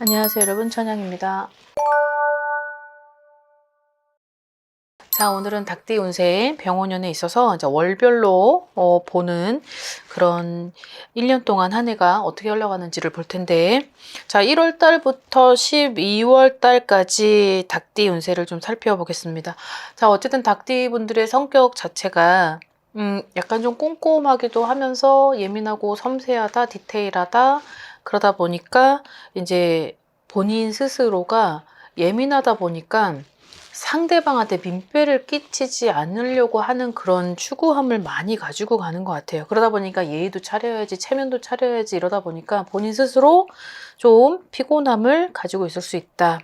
안녕하세요 여러분, 천양입니다. 자, 오늘은 닭띠 운세 병원연에 있어서 이제 월별로 보는 그런 1년 동안 한 해가 어떻게 흘러가는지를 볼 텐데, 자, 1월 달부터 12월 달까지 닭띠 운세를 좀 살펴보겠습니다. 자, 어쨌든 닭띠 분들의 성격 자체가 약간 좀 꼼꼼하기도 하면서 예민하고 섬세하다, 디테일하다, 그러다 보니까 이제 본인 스스로가 예민하다 보니까 상대방한테 민폐를 끼치지 않으려고 하는 그런 추구함을 많이 가지고 가는 것 같아요. 그러다 보니까 예의도 차려야지, 체면도 차려야지, 이러다 보니까 본인 스스로 좀 피곤함을 가지고 있을 수 있다.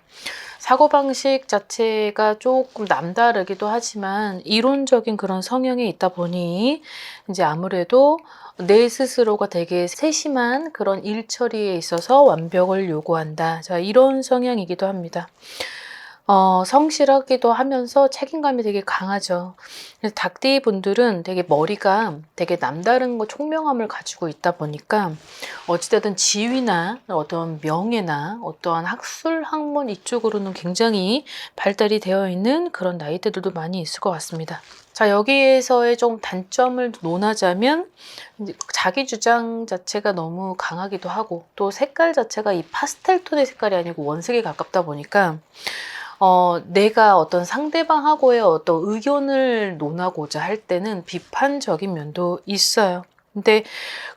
사고방식 자체가 조금 남다르기도 하지만 이론적인 그런 성향이 있다 보니 이제 아무래도 내 스스로가 되게 세심한 그런 일 처리에 있어서 완벽을 요구한다. 자, 이런 성향이기도 합니다. 성실하기도 하면서 책임감이 되게 강하죠. 그래서 닭띠 분들은 되게 머리가 되게 남다른 거 총명함을 가지고 있다 보니까 어찌되든 지위나 어떤 명예나 어떠한 학술, 학문 이쪽으로는 굉장히 발달이 되어 있는 그런 나이대들도 많이 있을 것 같습니다. 자, 여기에서의 좀 단점을 논하자면 이제 자기 주장 자체가 너무 강하기도 하고, 또 색깔 자체가 이 파스텔 톤의 색깔이 아니고 원색에 가깝다 보니까 내가 어떤 상대방하고의 어떤 의견을 논하고자 할 때는 비판적인 면도 있어요. 근데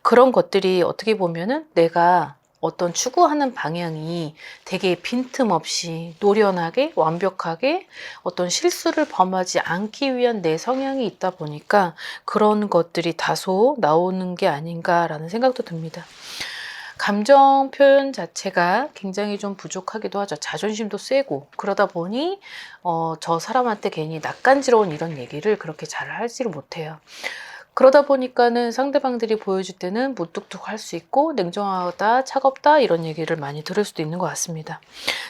그런 것들이 어떻게 보면은 내가 어떤 추구하는 방향이 되게 빈틈없이 노련하게 완벽하게 어떤 실수를 범하지 않기 위한 내 성향이 있다 보니까 그런 것들이 다소 나오는 게 아닌가라는 생각도 듭니다. 감정 표현 자체가 굉장히 좀 부족하기도 하죠. 자존심도 세고 그러다 보니 저 사람한테 괜히 낯간지러운 이런 얘기를 그렇게 잘 하지를 못해요. 그러다 보니까는 상대방들이 보여줄 때는 무뚝뚝할 수 있고 냉정하다, 차갑다 이런 얘기를 많이 들을 수도 있는 것 같습니다.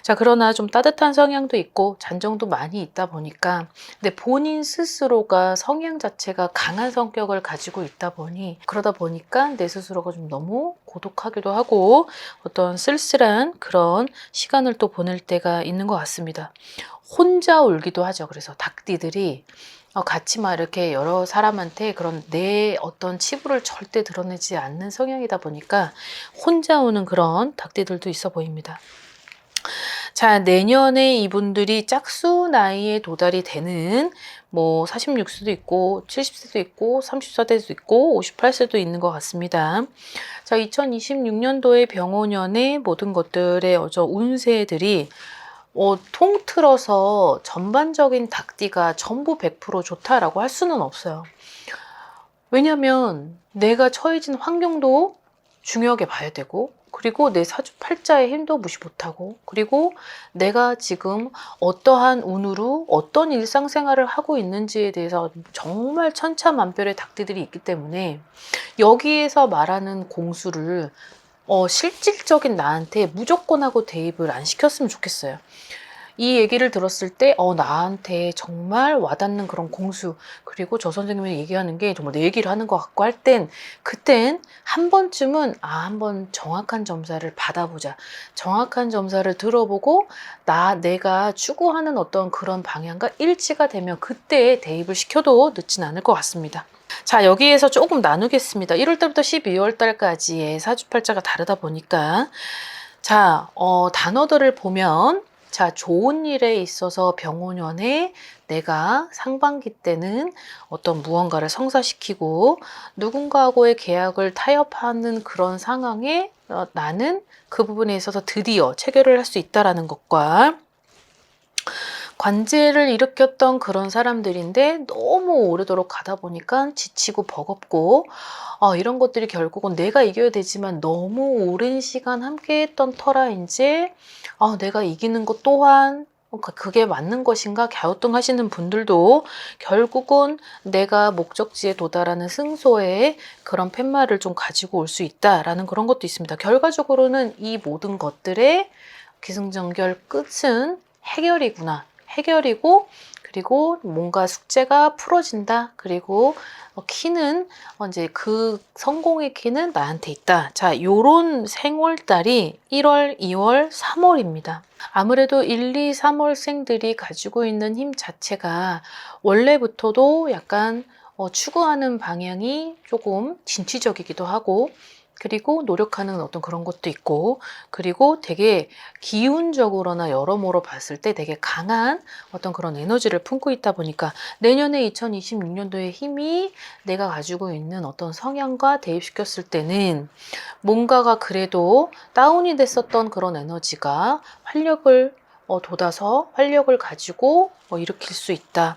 자, 그러나 좀 따뜻한 성향도 있고 잔정도 많이 있다 보니까, 근데 본인 스스로가 성향 자체가 강한 성격을 가지고 있다 보니, 그러다 보니까 내 스스로가 좀 너무 고독하기도 하고 어떤 쓸쓸한 그런 시간을 또 보낼 때가 있는 것 같습니다. 혼자 울기도 하죠. 그래서 닭띠들이 같이 막 이렇게 여러 사람한테 그런 내 어떤 치부를 절대 드러내지 않는 성향이다 보니까 혼자 우는 그런 닭띠들도 있어 보입니다. 자, 내년에 이분들이 짝수 나이에 도달이 되는 뭐 46세도 있고 70세도 있고 34세도 있고 58세도 있는 것 같습니다. 자, 2026년도의 병오년의 모든 것들의 운세들이 통틀어서 전반적인 닭띠가 전부 100% 좋다라고 할 수는 없어요. 왜냐하면 내가 처해진 환경도 중요하게 봐야 되고, 그리고 내 사주팔자의 힘도 무시 못하고, 그리고 내가 지금 어떠한 운으로 어떤 일상생활을 하고 있는지에 대해서 정말 천차만별의 닭띠들이 있기 때문에 여기에서 말하는 공수를 실질적인 나한테 무조건 하고 대입을 안 시켰으면 좋겠어요. 이 얘기를 들었을 때 나한테 정말 와닿는 그런 공수, 그리고 저 선생님이 얘기하는 게 정말 내 얘기를 하는 것 같고 할 땐, 그땐 한 번쯤은 한번 정확한 점사를 받아보자, 정확한 점사를 들어보고 내가 추구하는 어떤 그런 방향과 일치가 되면 그때 대입을 시켜도 늦진 않을 것 같습니다. 자, 여기에서 조금 나누겠습니다. 1월달부터 12월달까지의 사주팔자가 다르다 보니까, 자, 단어들을 보면, 자, 좋은 일에 있어서 병오년에 내가 상반기 때는 어떤 무언가를 성사시키고 누군가하고의 계약을 타협하는 그런 상황에 나는 그 부분에 있어서 드디어 체결을 할 수 있다라는 것과, 관제를 일으켰던 그런 사람들인데 너무 오래도록 가다 보니까 지치고 버겁고 이런 것들이 결국은 내가 이겨야 되지만 너무 오랜 시간 함께했던 터라인지 내가 이기는 것 또한 그게 맞는 것인가 갸우뚱하시는 분들도 결국은 내가 목적지에 도달하는 승소의 그런 팻말을 좀 가지고 올 수 있다라는 그런 것도 있습니다. 결과적으로는 이 모든 것들의 기승전결 끝은 해결이구나. 해결이고, 그리고 뭔가 숙제가 풀어진다. 그리고 키는 이제 그 성공의 키는 나한테 있다. 자, 요런 생월달이 1월, 2월, 3월입니다. 아무래도 1, 2, 3월생들이 가지고 있는 힘 자체가 원래부터도 약간 추구하는 방향이 조금 진취적이기도 하고, 그리고 노력하는 어떤 그런 것도 있고, 그리고 되게 기운적으로나 여러모로 봤을 때 되게 강한 어떤 그런 에너지를 품고 있다 보니까 내년에 2026년도의 힘이 내가 가지고 있는 어떤 성향과 대입시켰을 때는 뭔가가 그래도 다운이 됐었던 그런 에너지가 활력을 돋아서 활력을 가지고 일으킬 수 있다.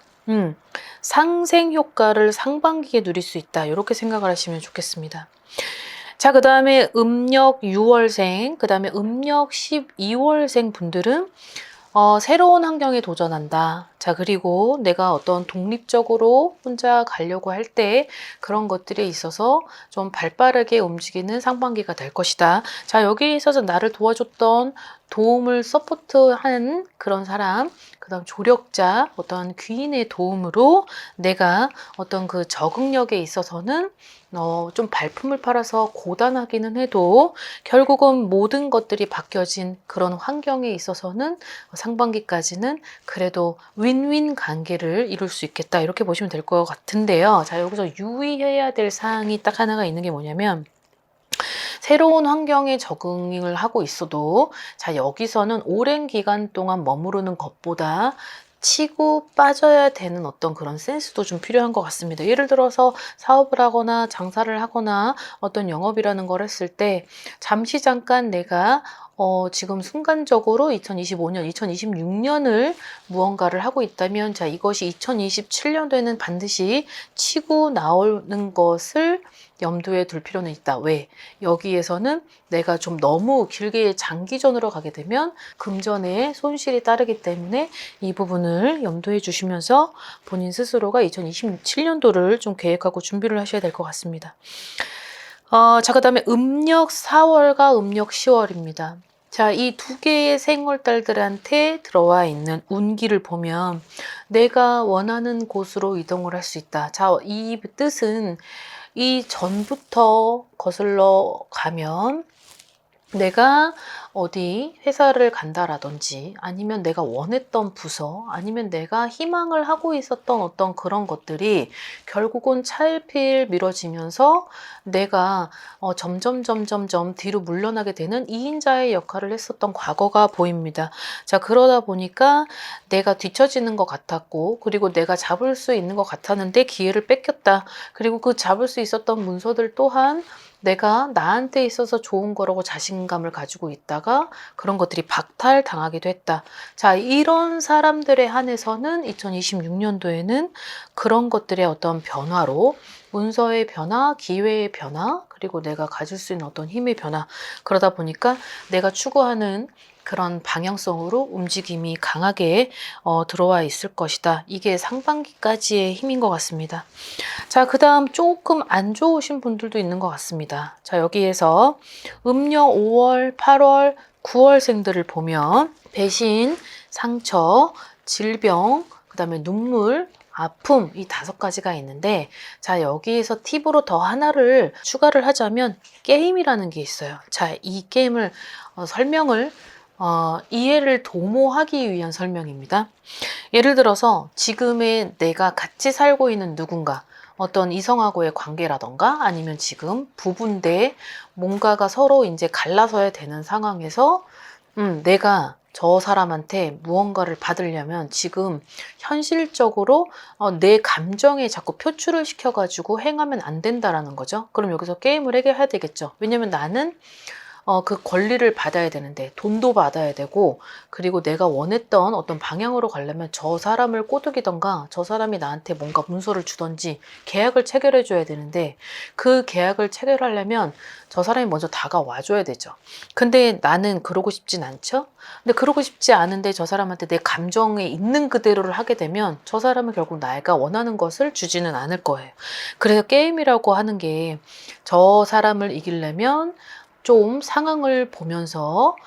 상생 효과를 상반기에 누릴 수 있다. 이렇게 생각을 하시면 좋겠습니다. 자, 그 다음에 음력 6월생, 그 다음에 음력 12월생 분들은 새로운 환경에 도전한다. 자, 그리고 내가 어떤 독립적으로 혼자 가려고 할 때 그런 것들에 있어서 좀 발빠르게 움직이는 상반기가 될 것이다. 자, 여기에 있어서 나를 도와줬던 도움을 서포트한 그런 사람, 그 다음 조력자, 어떤 귀인의 도움으로 내가 어떤 그 적응력에 있어서는 좀 발품을 팔아서 고단하기는 해도 결국은 모든 것들이 바뀌어진 그런 환경에 있어서는 상반기까지는 그래도 윈윈 관계를 이룰 수 있겠다. 이렇게 보시면 될 것 같은데요. 자, 여기서 유의해야 될 사항이 딱 하나가 있는 게 뭐냐면, 새로운 환경에 적응을 하고 있어도 자, 여기서는 오랜 기간 동안 머무르는 것보다 치고 빠져야 되는 어떤 그런 센스도 좀 필요한 것 같습니다. 예를 들어서 사업을 하거나 장사를 하거나 어떤 영업이라는 걸 했을 때 잠시 잠깐 내가 지금 순간적으로 2025년, 2026년을 무언가를 하고 있다면 자, 이것이 2027년도에는 반드시 치고 나오는 것을 염두에 둘 필요는 있다. 왜? 여기에서는 내가 좀 너무 길게 장기전으로 가게 되면 금전에 손실이 따르기 때문에 이 부분을 염두에 주시면서 본인 스스로가 2027년도를 좀 계획하고 준비를 하셔야 될 것 같습니다. 자, 그 다음에 음력 4월과 음력 10월입니다. 자, 이 두 개의 생월달들한테 들어와 있는 운기를 보면 내가 원하는 곳으로 이동을 할 수 있다. 자, 이 뜻은 이 전부터 거슬러 가면 내가 어디 회사를 간다라든지 아니면 내가 원했던 부서 아니면 내가 희망을 하고 있었던 어떤 그런 것들이 결국은 차일피일 미뤄지면서 내가 점점 뒤로 물러나게 되는 이인자의 역할을 했었던 과거가 보입니다. 자, 그러다 보니까 내가 뒤처지는 것 같았고 그리고 내가 잡을 수 있는 것 같았는데 기회를 뺏겼다. 그리고 그 잡을 수 있었던 문서들 또한 내가 나한테 있어서 좋은 거라고 자신감을 가지고 있다가 그런 것들이 박탈당하기도 했다. 자, 이런 사람들에 한해서는 2026년도에는 그런 것들의 어떤 변화로 문서의 변화, 기회의 변화, 그리고 내가 가질 수 있는 어떤 힘의 변화, 그러다 보니까 내가 추구하는 그런 방향성으로 움직임이 강하게 들어와 있을 것이다. 이게 상반기까지의 힘인 것 같습니다. 자, 그 다음 조금 안 좋으신 분들도 있는 것 같습니다. 자, 여기에서 음력 5월, 8월, 9월생들을 보면 배신, 상처, 질병, 그 다음에 눈물, 아픔, 이 5가지가 있는데 자, 여기에서 팁으로 더 하나를 추가를 하자면 게임이라는 게 있어요. 자, 이 게임을 설명을 이해를 도모하기 위한 설명입니다. 예를 들어서 지금의 내가 같이 살고 있는 누군가, 어떤 이성하고의 관계라던가 아니면 지금 부부인데 뭔가가 서로 이제 갈라서야 되는 상황에서 내가 저 사람한테 무언가를 받으려면 지금 현실적으로 내 감정에 자꾸 표출을 시켜가지고 행하면 안 된다라는 거죠. 그럼 여기서 게임을 해결해야 되겠죠. 왜냐면 나는 그 권리를 받아야 되는데 돈도 받아야 되고 그리고 내가 원했던 어떤 방향으로 가려면 저 사람을 꼬드기던가 저 사람이 나한테 뭔가 문서를 주던지 계약을 체결해 줘야 되는데 그 계약을 체결하려면 저 사람이 먼저 다가와 줘야 되죠. 근데 나는 그러고 싶진 않죠. 근데 그러고 싶지 않은데 저 사람한테 내 감정에 있는 그대로를 하게 되면 저 사람은 결국 내가 원하는 것을 주지는 않을 거예요. 그래서 게임이라고 하는 게 저 사람을 이기려면 좀 상황을 보면서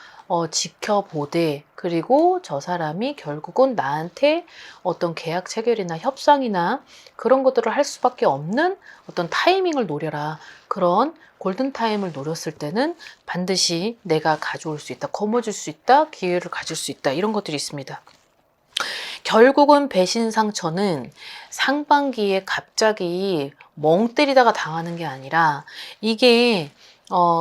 지켜보되 그리고 저 사람이 결국은 나한테 어떤 계약 체결이나 협상이나 그런 것들을 할 수밖에 없는 어떤 타이밍을 노려라. 그런 골든타임을 노렸을 때는 반드시 내가 가져올 수 있다, 거머쥘 수 있다, 기회를 가질 수 있다, 이런 것들이 있습니다. 결국은 배신 상처는 상반기에 갑자기 멍 때리다가 당하는 게 아니라 이게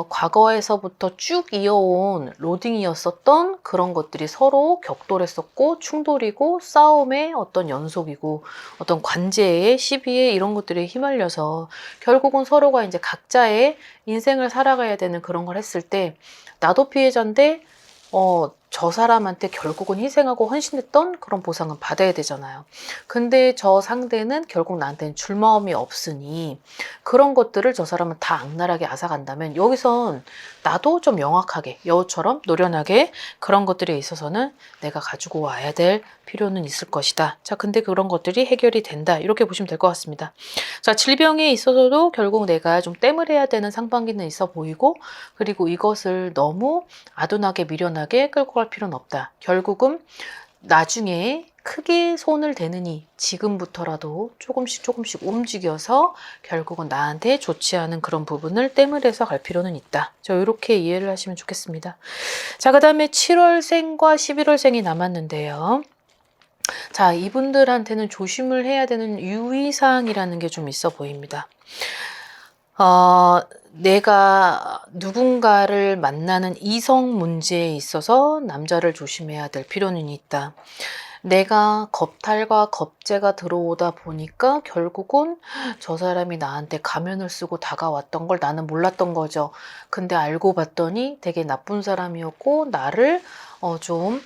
과거에서부터 쭉 이어온 로딩이었었던 그런 것들이 서로 격돌했었고 충돌이고 싸움의 어떤 연속이고 어떤 관제에 시비에 이런 것들에 휘말려서 결국은 서로가 이제 각자의 인생을 살아가야 되는 그런 걸 했을 때 나도 피해자인데 저 사람한테 결국은 희생하고 헌신했던 그런 보상은 받아야 되잖아요. 근데 저 상대는 결국 나한테는 줄 마음이 없으니 그런 것들을 저 사람은 다 악랄하게 앗아간다면 여기선 나도 좀 명확하게 여우처럼 노련하게 그런 것들에 있어서는 내가 가지고 와야 될 필요는 있을 것이다. 자, 근데 그런 것들이 해결이 된다. 이렇게 보시면 될 것 같습니다. 자, 질병에 있어서도 결국 내가 좀 땜을 해야 되는 상반기는 있어 보이고 그리고 이것을 너무 아둔하게 미련하게 끌고 갈 필요는 없다. 결국은 나중에 크게 손을 대느니 지금부터라도 조금씩 움직여서 결국은 나한테 좋지 않은 그런 부분을 땜을 해서 갈 필요는 있다. 이렇게 이해를 하시면 좋겠습니다. 자, 그 다음에 7월생과 11월생이 남았는데요. 자, 이분들한테는 조심을 해야 되는 유의사항이라는 게 좀 있어 보입니다. 내가 누군가를 만나는 이성 문제에 있어서 남자를 조심해야 될 필요는 있다. 내가 겁탈과 겁재가 들어오다 보니까 결국은 저 사람이 나한테 가면을 쓰고 다가왔던 걸 나는 몰랐던 거죠. 근데 알고 봤더니 되게 나쁜 사람이었고 나를 좀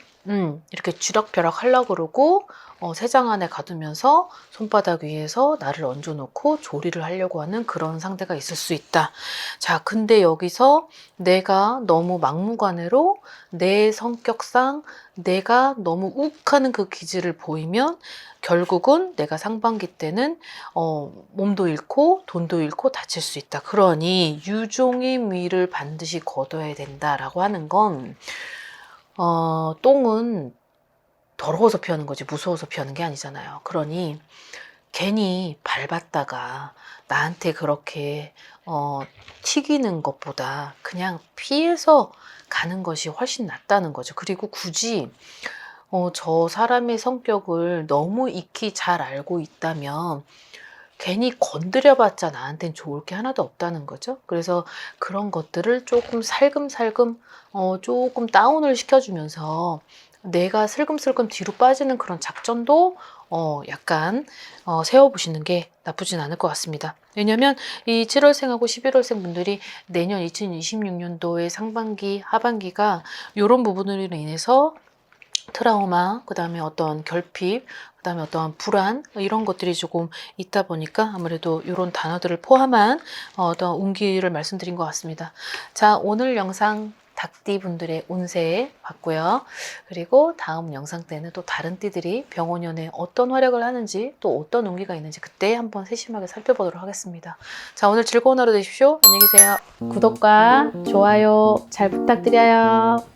이렇게 쥐락펴락 하려고 그러고 새장 안에 가두면서 손바닥 위에서 나를 얹어놓고 조리를 하려고 하는 그런 상대가 있을 수 있다. 자, 근데 여기서 내가 너무 막무가내로 내 성격상 내가 너무 욱하는 그 기질을 보이면 결국은 내가 상반기 때는 몸도 잃고 돈도 잃고 다칠 수 있다. 그러니 유종의 미를 반드시 거둬야 된다라고 하는 건 똥은 더러워서 피하는 거지 무서워서 피하는 게 아니잖아요. 그러니 괜히 밟았다가 나한테 그렇게 튀기는 것보다 그냥 피해서 가는 것이 훨씬 낫다는 거죠. 그리고 굳이 저 사람의 성격을 너무 익히 잘 알고 있다면 괜히 건드려봤자 나한테는 좋을 게 하나도 없다는 거죠. 그래서 그런 것들을 조금 살금살금 조금 다운을 시켜주면서 내가 슬금슬금 뒤로 빠지는 그런 작전도 약간 세워보시는 게 나쁘진 않을 것 같습니다. 왜냐하면 이 7월생하고 11월생 분들이 내년 2026년도의 상반기, 하반기가 이런 부분으로 인해서 트라우마, 그 다음에 어떤 결핍, 그 다음에 어떤 불안 이런 것들이 조금 있다 보니까 아무래도 이런 단어들을 포함한 어떤 운기를 말씀드린 것 같습니다. 자, 오늘 영상 닭띠 분들의 운세 봤고요. 그리고 다음 영상 때는 또 다른 띠들이 병원연에 어떤 활약을 하는지 또 어떤 운기가 있는지 그때 한번 세심하게 살펴보도록 하겠습니다. 자, 오늘 즐거운 하루 되십시오. 안녕히 계세요. 구독과 좋아요 잘 부탁드려요.